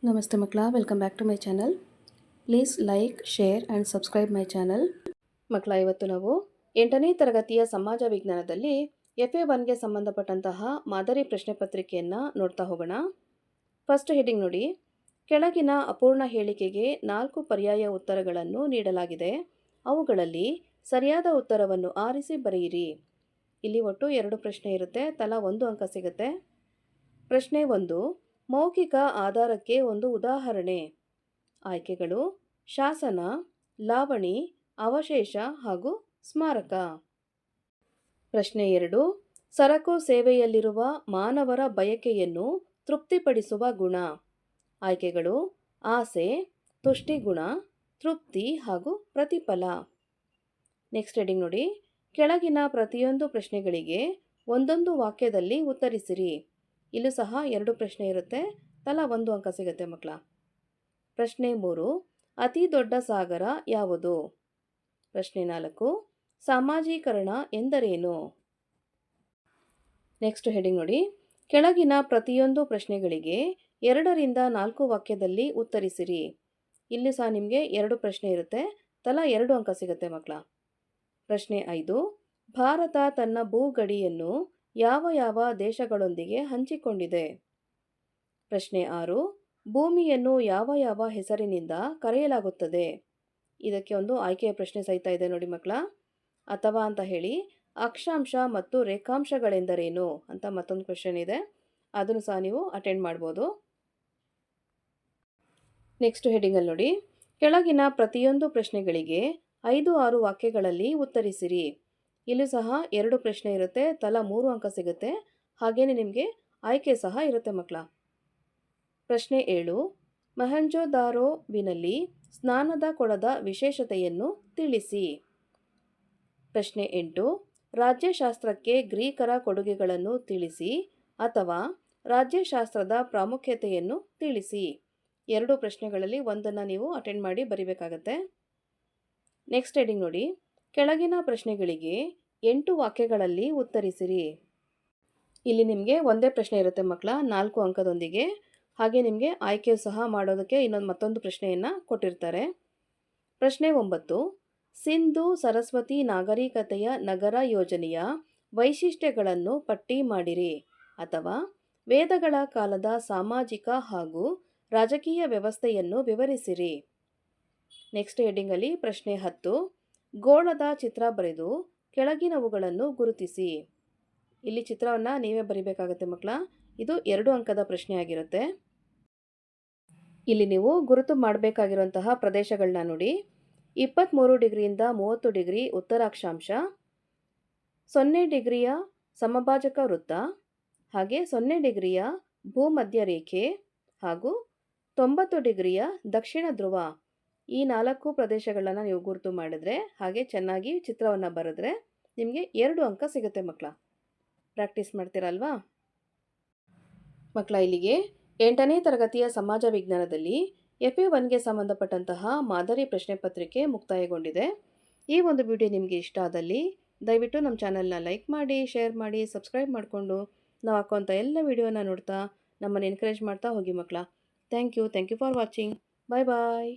ನಮಸ್ತೆ ಮಕ್ಕಳ, welcome back to my channel. Please like, share and subscribe my channel. ಮಕ್ಕಳ, ಇವತ್ತು ನಾವು 8ನೇ ತರಗತಿಯ ಸಮಾಜ ವಿಜ್ಞಾನದಲ್ಲಿ FA1ಗೆ ಸಂಬಂಧಪಟ್ಟಂತಹ ಮಾದರಿ ಪ್ರಶ್ನೆ ಪತ್ರಿಕೆಯನ್ನು ನೋಡ್ತಾ ಹೋಗೋಣ. ಫಸ್ಟ್ ಹೆಡಿಂಗ್ ನೋಡಿ. ಕೆಳಗಿನ ಅಪೂರ್ಣ ಹೇಳಿಕೆಗೆ 4 ಪರ್ಯಾಯ ಉತ್ತರಗಳನ್ನು ನೀಡಲಾಗಿದೆ. ಅವುಗಳಲ್ಲಿ ಸರಿಯಾದ ಉತ್ತರವನ್ನು ಆರಿಸಿ ಬರೆಯಿರಿ. ಇಲ್ಲಿ ಒಟ್ಟು 2 ಪ್ರಶ್ನೆ ಇರುತ್ತೆ, ತಲಾ 1 ಅಂಕ ಸಿಗುತ್ತೆ. ಪ್ರಶ್ನೆ 1. ಮೌಖಿಕ ಆಧಾರಕ್ಕೆ ಒಂದು ಉದಾಹರಣೆ. ಆಯ್ಕೆಗಳು: ಶಾಸನ, ಲಾವಣಿ, ಅವಶೇಷ ಹಾಗೂ ಸ್ಮಾರಕ. ಪ್ರಶ್ನೆ 2. ಸರಕು ಸೇವೆಯಲ್ಲಿರುವ ಮಾನವರ ಬಯಕೆಯನ್ನು ತೃಪ್ತಿಪಡಿಸುವ ಗುಣ. ಆಯ್ಕೆಗಳು: ಆಸೆ, ತುಷ್ಟಿಗುಣ, ತೃಪ್ತಿ ಹಾಗೂ ಪ್ರತಿಫಲ. ನೆಕ್ಸ್ಟ್ ಹೆಡಿಂಗ್ ನೋಡಿ. ಕೆಳಗಿನ ಪ್ರತಿಯೊಂದು ಪ್ರಶ್ನೆಗಳಿಗೆ ಒಂದೊಂದು ವಾಕ್ಯದಲ್ಲಿ ಉತ್ತರಿಸಿರಿ. ಇಲ್ಲೂ ಸಹ 2 ಪ್ರಶ್ನೆ ಇರುತ್ತೆ, ತಲಾ 1 ಅಂಕ ಸಿಗುತ್ತೆ ಮಕ್ಕಳ. ಪ್ರಶ್ನೆ 3. ಅತಿ ದೊಡ್ಡ ಸಾಗರ ಯಾವುದು? ಪ್ರಶ್ನೆ 4. ಸಾಮಾಜೀಕರಣ ಎಂದರೇನು? ನೆಕ್ಸ್ಟ್ ಹೆಡಿಂಗ್ ನೋಡಿ. ಕೆಳಗಿನ ಪ್ರತಿಯೊಂದು ಪ್ರಶ್ನೆಗಳಿಗೆ 2 ರಿಂದ 4 ವಾಕ್ಯದಲ್ಲಿ ಉತ್ತರಿಸಿರಿ. ಇಲ್ಲಿ ಸಹ ನಿಮಗೆ 2 ಪ್ರಶ್ನೆ ಇರುತ್ತೆ, ತಲಾ 2 ಅಂಕ ಸಿಗುತ್ತೆ ಮಕ್ಕಳ. ಪ್ರಶ್ನೆ 5. ಭಾರತ ತನ್ನ ಭೂಗಡಿಯನ್ನು ಯಾವ ಯಾವ ದೇಶಗಳೊಂದಿಗೆ ಹಂಚಿಕೊಂಡಿದೆ? ಪ್ರಶ್ನೆ 6. ಭೂಮಿಯನ್ನು ಯಾವ ಯಾವ ಹೆಸರಿನಿಂದ ಕರೆಯಲಾಗುತ್ತದೆ? ಇದಕ್ಕೆ ಒಂದು ಆಯ್ಕೆಯ ಪ್ರಶ್ನೆ ಸಹಿತ ಇದೆ ನೋಡಿ ಮಕ್ಕಳ. ಅಥವಾ ಅಂತ ಹೇಳಿ ಅಕ್ಷಾಂಶ ಮತ್ತು ರೇಖಾಂಶಗಳೆಂದರೇನು ಅಂತ ಮತ್ತೊಂದು ಕ್ವೆಶ್ಚನ್ ಇದೆ, ಅದನ್ನು ಸಹ ನೀವು ಅಟೆಂಡ್ ಮಾಡ್ಬೋದು. ನೆಕ್ಸ್ಟ್ ಹೆಡಿಂಗಲ್ಲಿ ನೋಡಿ. ಕೆಳಗಿನ ಪ್ರತಿಯೊಂದು ಪ್ರಶ್ನೆಗಳಿಗೆ 5-6 ವಾಕ್ಯಗಳಲ್ಲಿ ಉತ್ತರಿಸಿರಿ. ಇಲ್ಲಿ ಸಹ 2 ಪ್ರಶ್ನೆ ಇರುತ್ತೆ, ತಲಾ 3 ಅಂಕ ಸಿಗುತ್ತೆ. ಹಾಗೇನೆ ನಿಮಗೆ ಆಯ್ಕೆ ಸಹ ಇರುತ್ತೆ ಮಕ್ಕಳ. ಪ್ರಶ್ನೆ 7. ಮೊಹೆಂಜೊದಾರೊವಿನಲ್ಲಿ ಸ್ನಾನದ ಕೊಳದ ವಿಶೇಷತೆಯನ್ನು ತಿಳಿಸಿ. ಪ್ರಶ್ನೆ 8. ರಾಜ್ಯಶಾಸ್ತ್ರಕ್ಕೆ ಗ್ರೀಕರ ಕೊಡುಗೆಗಳನ್ನು ತಿಳಿಸಿ ಅಥವಾ ರಾಜ್ಯಶಾಸ್ತ್ರದ ಪ್ರಾಮುಖ್ಯತೆಯನ್ನು ತಿಳಿಸಿ. 2 ಪ್ರಶ್ನೆಗಳಲ್ಲಿ ಒಂದನ್ನು ನೀವು ಅಟೆಂಡ್ ಮಾಡಿ ಬರಿಬೇಕಾಗತ್ತೆ. ನೆಕ್ಸ್ಟ್ ಹೆಡಿಂಗ್ ನೋಡಿ. ಕೆಳಗಿನ ಪ್ರಶ್ನೆಗಳಿಗೆ 8 ವಾಕ್ಯಗಳಲ್ಲಿ ಉತ್ತರಿಸಿರಿ. ಇಲ್ಲಿ ನಿಮಗೆ ಒಂದೇ ಪ್ರಶ್ನೆ ಇರುತ್ತೆ ಮಕ್ಕಳ, 4 ಅಂಕದೊಂದಿಗೆ. ಹಾಗೆ ನಿಮಗೆ ಆಯ್ಕೆ ಸಹ ಮಾಡೋದಕ್ಕೆ ಮತ್ತೊಂದು ಪ್ರಶ್ನೆಯನ್ನು ಕೊಟ್ಟಿರ್ತಾರೆ. ಪ್ರಶ್ನೆ 9. ಸಿಂಧು ಸರಸ್ವತಿ ನಾಗರಿಕತೆಯ ನಗರ ಯೋಜನೆಯ ವೈಶಿಷ್ಟ್ಯಗಳನ್ನು ಪಟ್ಟಿ ಮಾಡಿರಿ ಅಥವಾ ವೇದಗಳ ಕಾಲದ ಸಾಮಾಜಿಕ ಹಾಗೂ ರಾಜಕೀಯ ವ್ಯವಸ್ಥೆಯನ್ನು ವಿವರಿಸಿರಿ. ನೆಕ್ಸ್ಟ್ ಹೆಡಿಂಗಲ್ಲಿ ಪ್ರಶ್ನೆ 10. ಗೋಳದ ಚಿತ್ರ ಬರೆದು ಕೆಳಗಿನವುಗಳನ್ನು ಗುರುತಿಸಿ. ಇಲ್ಲಿ ಚಿತ್ರವನ್ನು ನೀವೇ ಬರಿಬೇಕಾಗತ್ತೆ ಮಕ್ಕಳ. ಇದು 2 ಅಂಕದ ಪ್ರಶ್ನೆ ಆಗಿರುತ್ತೆ. ಇಲ್ಲಿ ನೀವು ಗುರುತು ಮಾಡಬೇಕಾಗಿರುವಂತಹ ಪ್ರದೇಶಗಳನ್ನ ನೋಡಿ. 23 ಡಿಗ್ರಿಯಿಂದ 30 ಡಿಗ್ರಿ ಉತ್ತರಾಕ್ಷಾಂಶ, 0 ಡಿಗ್ರಿಯ ಸಮಭಾಜಕ ವೃತ್ತ, ಹಾಗೆ 0 ಡಿಗ್ರಿಯ ಭೂಮಧ್ಯ ರೇಖೆ ಹಾಗೂ 90 ಡಿಗ್ರಿಯ ದಕ್ಷಿಣ ಧ್ರುವ. ಈ 4 ಪ್ರದೇಶಗಳನ್ನು ನೀವು ಗುರುತು ಮಾಡಿದ್ರೆ, ಹಾಗೆ ಚೆನ್ನಾಗಿ ಚಿತ್ರವನ್ನು ಬರೆದ್ರೆ ನಿಮಗೆ 2 ಅಂಕ ಸಿಗುತ್ತೆ ಮಕ್ಕಳ. ಪ್ರಾಕ್ಟೀಸ್ ಮಾಡ್ತೀರಲ್ವಾ ಮಕ್ಕಳ? ಇಲ್ಲಿಗೆ 8ನೇ ತರಗತಿಯ ಸಮಾಜ ವಿಜ್ಞಾನದಲ್ಲಿ FA1ಗೆ ಸಂಬಂಧಪಟ್ಟಂತಹ ಮಾದರಿ ಪ್ರಶ್ನೆ ಪತ್ರಿಕೆ ಮುಕ್ತಾಯಗೊಂಡಿದೆ. ಈ ಒಂದು ವಿಡಿಯೋ ನಿಮಗೆ ಇಷ್ಟ ಆದಲ್ಲಿ ದಯವಿಟ್ಟು ನಮ್ಮ ಚಾನಲ್ನ ಲೈಕ್ ಮಾಡಿ, ಶೇರ್ ಮಾಡಿ, ಸಬ್ಸ್ಕ್ರೈಬ್ ಮಾಡಿಕೊಂಡು ನಾವು ಹಾಕುವಂಥ ಎಲ್ಲ ವಿಡಿಯೋನ ನೋಡ್ತಾ ನಮ್ಮನ್ನು ಎನ್ಕರೇಜ್ ಮಾಡ್ತಾ ಹೋಗಿ ಮಕ್ಕಳ. Thank you for watching. Bye bye.